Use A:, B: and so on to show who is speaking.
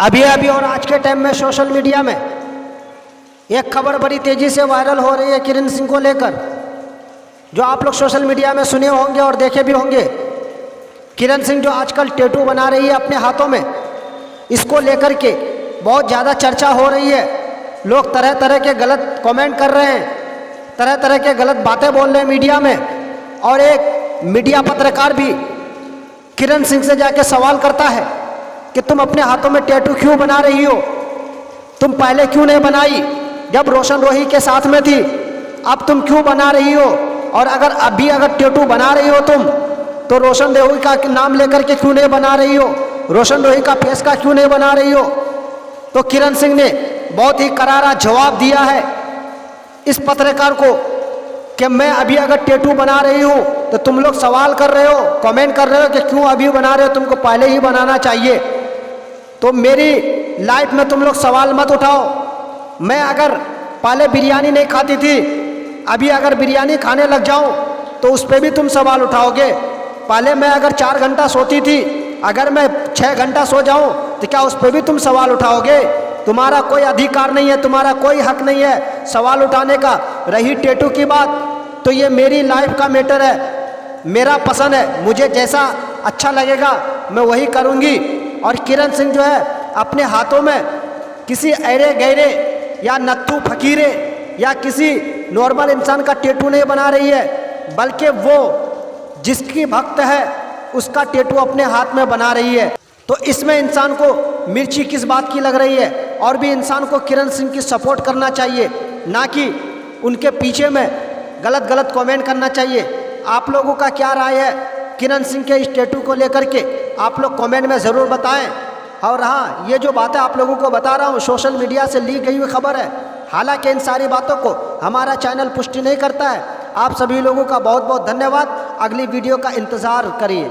A: अभी और आज के टाइम में सोशल मीडिया में एक खबर बड़ी तेजी से वायरल हो रही है किरण सिंह को लेकर, जो आप लोग सोशल मीडिया में सुने होंगे और देखे भी होंगे। किरण सिंह जो आजकल टैटू बना रही है अपने हाथों में, इसको लेकर के बहुत ज़्यादा चर्चा हो रही है। लोग तरह तरह के गलत कमेंट कर रहे हैं, तरह तरह के गलत बातें बोल रहे हैं मीडिया में। और एक मीडिया पत्रकार भी किरण सिंह से जाके सवाल करता है कि तुम अपने हाथों में टैटू क्यों बना रही हो, तुम पहले क्यों नहीं बनाई जब रोशन रोही के साथ में थी, अब तुम क्यों बना रही हो? और अगर टैटू बना रही हो तुम, तो रोशन रोही का नाम लेकर के क्यों नहीं बना रही हो, रोशन रोही का फेस का क्यों नहीं बना रही हो? तो किरण सिंह ने बहुत ही करारा जवाब दिया है इस पत्रकार को कि मैं अभी अगर टैटू बना रही हूँ तो तुम लोग सवाल कर रहे हो, कमेंट कर रहे हो कि क्यों अभी बना रहे हो, तुमको पहले ही बनाना चाहिए। तो मेरी लाइफ में तुम लोग सवाल मत उठाओ। मैं अगर पहले बिरयानी नहीं खाती थी, अभी अगर बिरयानी खाने लग जाऊं तो उस पर भी तुम सवाल उठाओगे। पहले मैं अगर 4 घंटा सोती थी, अगर मैं 6 घंटा सो जाऊं तो क्या उस पर भी तुम सवाल उठाओगे? तुम्हारा कोई अधिकार नहीं है, तुम्हारा कोई हक नहीं है सवाल उठाने का। रही टैटू की बात, तो ये मेरी लाइफ का मैटर है, मेरा पसंद है, मुझे जैसा अच्छा लगेगा मैं वही करूँगी। और किरण सिंह जो है अपने हाथों में किसी ऐरे गहरे या नत्थू फकीरे या किसी नॉर्मल इंसान का टैटू नहीं बना रही है, बल्कि वो जिसकी भक्त है उसका टैटू अपने हाथ में बना रही है। तो इसमें इंसान को मिर्ची किस बात की लग रही है? और भी इंसान को किरण सिंह की सपोर्ट करना चाहिए, ना कि उनके पीछे में गलत कमेंट करना चाहिए। आप लोगों का क्या राय है किरण सिंह के इस टैटू को लेकर के? आप लोग कमेंट में ज़रूर बताएं। और हाँ, ये जो बातें आप लोगों को बता रहा हूँ सोशल मीडिया से ली गई हुई खबर है, हालांकि इन सारी बातों को हमारा चैनल पुष्टि नहीं करता है। आप सभी लोगों का बहुत बहुत धन्यवाद। अगली वीडियो का इंतज़ार करिए।